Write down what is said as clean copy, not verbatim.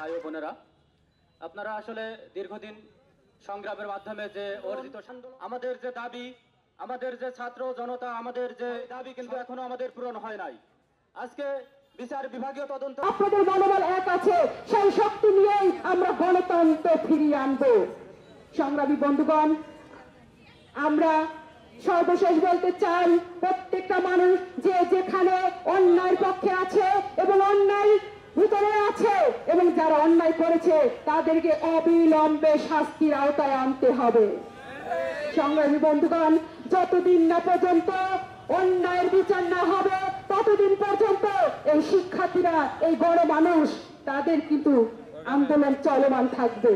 ভাই ও বোনেরা, আপনারা আসলে দীর্ঘদিন সংগ্রামের মাধ্যমে যে অর্জিত আমাদের যে দাবি, আমাদের যে ছাত্র জনতা, আমাদের যে দাবি কিন্তু এখনো আমাদের পূরণ হয় নাই। আজকে বিচার বিভাগীয় তদন্ত, আপনাদের মনোবল এক আছে, সেই শক্তি নিয়েই আমরা গণতন্ত্র ফিরিয়ে আনবো। সংগ্রামী বন্ধুগণ, আমরা সর্বশেষ বলতে চাই, প্রত্যেকটা মানুষ যে যেখানে অন্যায়ের পক্ষে আছে এবং অন্যায় ভিতরে আছে এবং যারা অন্যায় করেছে তাদেরকে অবিলম্বে শাস্তির আওতায় আনতে হবে। সংগ্রামী বন্ধুগণ, যতদিন না পর্যন্ত অন্যায়ের বিচার না হবে ততদিন পর্যন্ত এই শিক্ষার্থীরা, এই গণমানুষ, তাদের কিন্তু আন্দোলন চলমান থাকবে।